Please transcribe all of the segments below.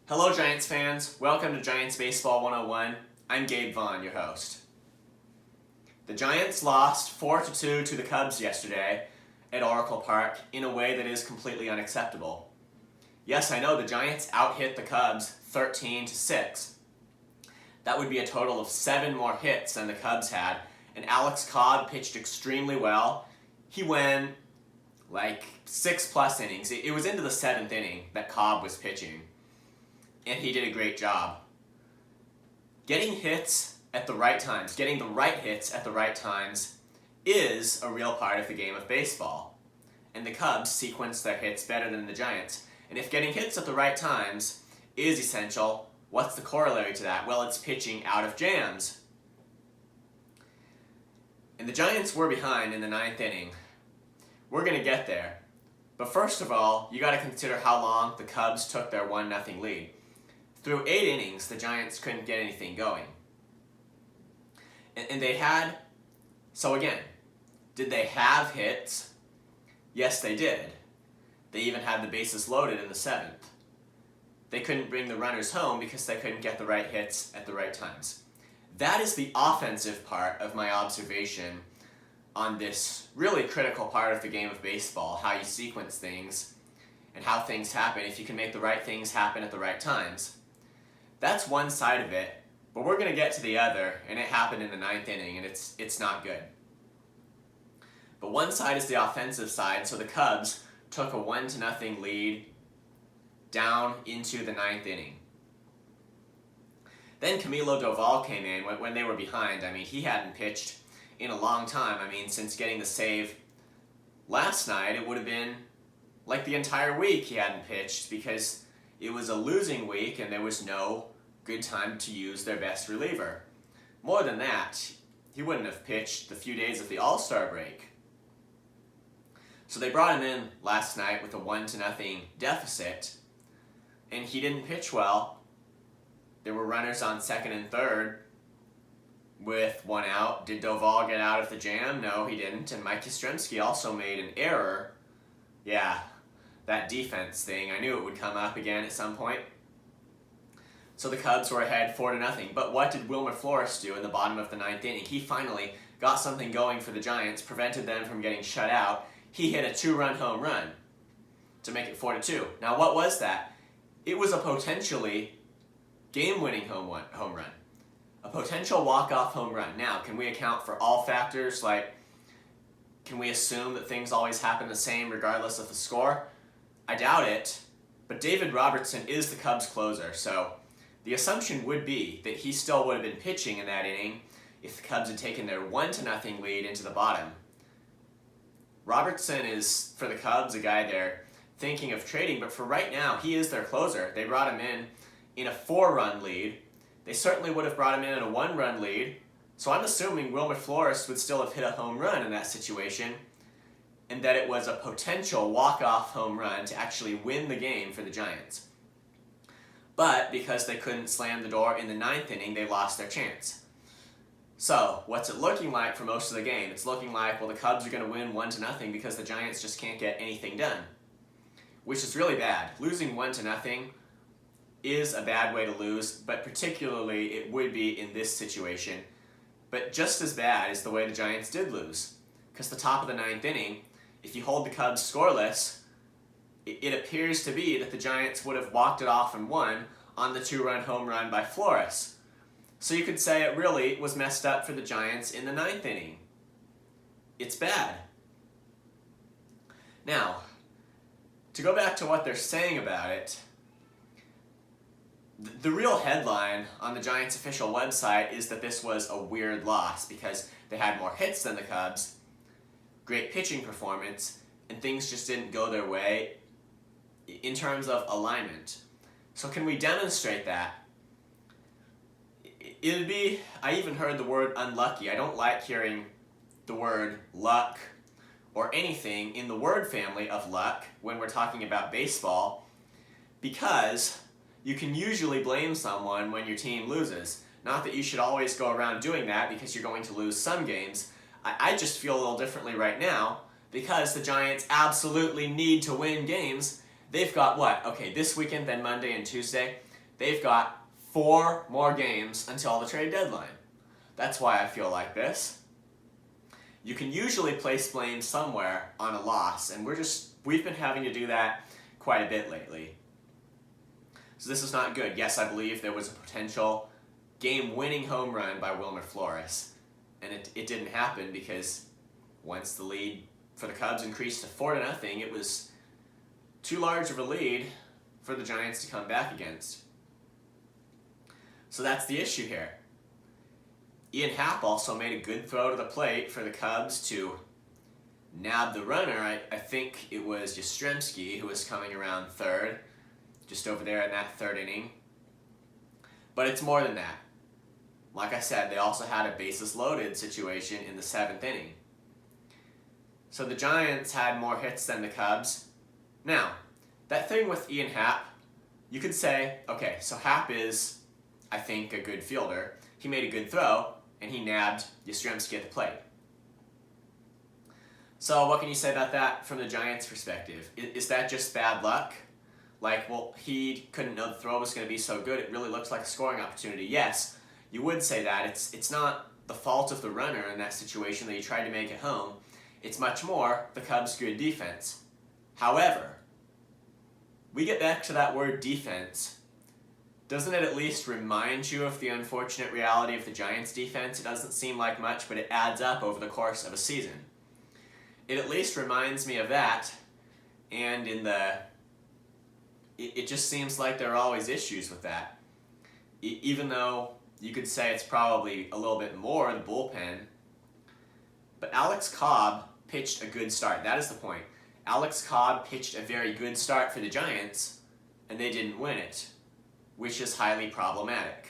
Hello Giants fans, welcome to Giants Baseball 101. I'm Gabe Vaughn, your host. The Giants lost 4-2 to the Cubs yesterday at Oracle Park in a way that is completely unacceptable. Yes, I know the Giants out-hit the Cubs 13-6. That would be a total of 7 more hits than the Cubs had, and Alex Cobb pitched extremely well. He went like 6+ innings. It was into the 7th inning that Cobb was pitching, and he did a great job. Getting hits at the right times, getting the right hits at the right times is a real part of the game of baseball. And the Cubs sequenced their hits better than the Giants. And if getting hits at the right times is essential, what's the corollary to that? Well, it's pitching out of jams. And the Giants were behind in the 9th inning. We're going to get there. But first of all, you got to consider how long the Cubs took their 1-0 lead. Through 8 innings, the Giants couldn't get anything going. And they had, so again, did they have hits? Yes, they did. They even had the bases loaded in the 7th. They couldn't bring the runners home because they couldn't get the right hits at the right times. That is the offensive part of my observation on this really critical part of the game of baseball, how you sequence things and how things happen if you can make the right things happen at the right times. That's one side of it, but we're going to get to the other, and it happened in the 9th inning, and it's not good. But one side is the offensive side, so the Cubs took a 1-0 lead down into the 9th inning. Then Camilo Doval came in when they were behind. I mean, he hadn't pitched in a long time. I mean, since getting the save last night, it would have been like the entire week he hadn't pitched because it was a losing week and there was no good time to use their best reliever. More than that, he wouldn't have pitched the few days of the All-Star break. So they brought him in last night with a 1-0 deficit, and he didn't pitch well. There were runners on second and third with 1 out. Did Doval get out of the jam? No, he didn't. And Mike Yastrzemski also made an error. Yeah, that defense thing. I knew it would come up again at some point. So the Cubs were ahead 4-0. But what did Wilmer Flores do in the bottom of the 9th inning? He finally got something going for the Giants, prevented them from getting shut out. He hit a 2-run home run to make it 4-2. Now, what was that? It was a potentially game-winning home run. A potential walk-off home run. Now, can we account for all factors? Like, can we assume that things always happen the same regardless of the score? I doubt it, but David Robertson is the Cubs closer, so the assumption would be that he still would have been pitching in that inning if the Cubs had taken their 1-0 lead into the bottom. Robertson is, for the Cubs, a guy they're thinking of trading, but for right now, he is their closer. They brought him in a 4-run lead. They certainly would have brought him in a 1-run lead, so I'm assuming Wilmer Flores would still have hit a home run in that situation, and that it was a potential walk-off home run to actually win the game for the Giants. But because they couldn't slam the door in the 9th inning, they lost their chance. So, what's it looking like for most of the game? It's looking like, well, the Cubs are going to win 1-0 because the Giants just can't get anything done, which is really bad. Losing 1-0 is a bad way to lose, but particularly it would be in this situation. But just as bad is the way the Giants did lose, because the top of the 9th inning, if you hold the Cubs scoreless, it appears to be that the Giants would have walked it off and won on the 2-run home run by Flores. So you could say it really was messed up for the Giants in the 9th inning. It's bad. Now, to go back to what they're saying about it, the real headline on the Giants' official website is that this was a weird loss because they had more hits than the Cubs, great pitching performance, and things just didn't go their way in terms of alignment. So can we demonstrate that? It'd be, I even heard the word unlucky. I don't like hearing the word luck or anything in the word family of luck when we're talking about baseball, because you can usually blame someone when your team loses. Not that you should always go around doing that because you're going to lose some games. I just feel a little differently right now because the Giants absolutely need to win games. They've got what? Okay, this weekend, then Monday and Tuesday. they've got 4 more games until the trade deadline. That's why I feel like this. You can usually place blame somewhere on a loss, and we've been having to do that quite a bit lately. So this is not good. Yes, I believe there was a potential game-winning home run by Wilmer Flores, and it didn't happen because once the lead for the Cubs increased to 4-0, it was too large of a lead for the Giants to come back against. So that's the issue here. Ian Happ also made a good throw to the plate for the Cubs to nab the runner. I think it was Yastrzemski who was coming around third, just over there in that 3rd inning. But it's more than that. Like I said, they also had a bases loaded situation in the 7th inning. So the Giants had more hits than the Cubs. Now, that thing with Ian Happ, you could say, okay, so Happ is, I think, a good fielder. He made a good throw, and he nabbed Yastrzemski at the plate. So what can you say about that from the Giants' perspective? Is that just bad luck? Like, well, he couldn't know the throw was going to be so good, it really looks like a scoring opportunity. Yes, you would say that. It's not the fault of the runner in that situation that he tried to make it home. It's much more the Cubs' good defense. However, we get back to that word defense. Doesn't it at least remind you of the unfortunate reality of the Giants' defense? It doesn't seem like much, but it adds up over the course of a season. It at least reminds me of that, and it just seems like there are always issues with that. Even though you could say it's probably a little bit more in the bullpen, but Alex Cobb pitched a good start. That is the point. Alex Cobb pitched a very good start for the Giants, and they didn't win it, which is highly problematic.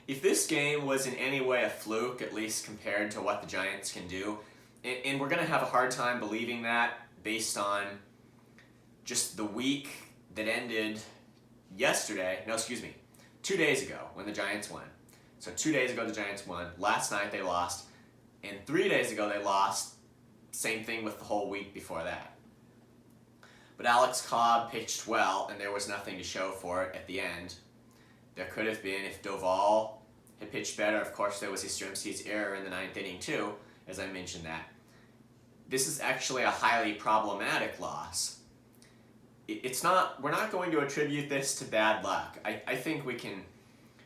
If this game was in any way a fluke, at least compared to what the Giants can do, and we're going to have a hard time believing that based on just the week that ended 2 days ago when the Giants won. So 2 days ago the Giants won, last night they lost, and 3 days ago they lost. Same thing with the whole week before that. But Alex Cobb pitched well, and there was nothing to show for it at the end. There could have been if Doval had pitched better. Of course, there was Yastrzemski's error in the 9th inning too, as I mentioned that. This is actually a highly problematic loss. We're not going to attribute this to bad luck. I think we can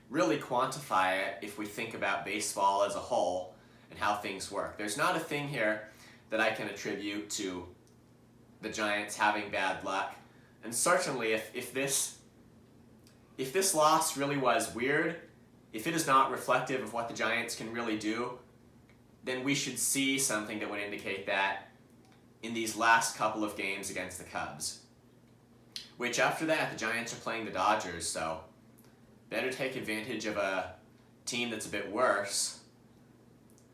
really quantify it if we think about baseball as a whole and how things work. There's not a thing here that I can attribute to the Giants having bad luck. And certainly if this loss really was weird, if it is not reflective of what the Giants can really do, then we should see something that would indicate that in these last couple of games against the Cubs. Which after that, the Giants are playing the Dodgers, so better take advantage of a team that's a bit worse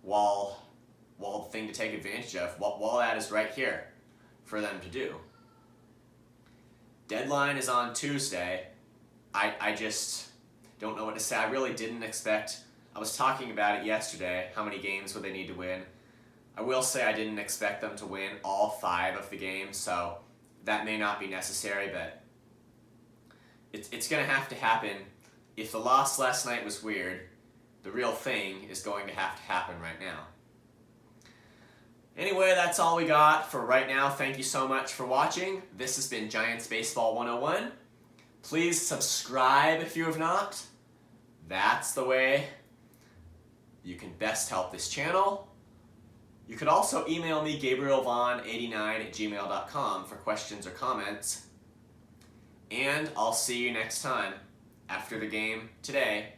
while the thing to take advantage of, while that is right here for them to do. Deadline is on Tuesday. I just don't know what to say. I really didn't expect, I was talking about it yesterday, how many games would they need to win. I will say I didn't expect them to win all 5 of the games, so that may not be necessary, but it's going to have to happen. If the loss last night was weird, the real thing is going to have to happen right now. Anyway, that's all we got for right now. Thank you so much for watching. This has been Giants Baseball 101. Please subscribe if you have not. That's the way you can best help this channel. You could also email me, GabrielVaughn89@gmail.com, for questions or comments. And I'll see you next time after the game today.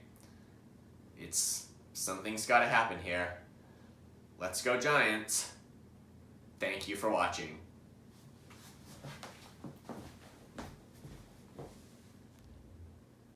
Something's got to happen here. Let's go Giants. Thank you for watching.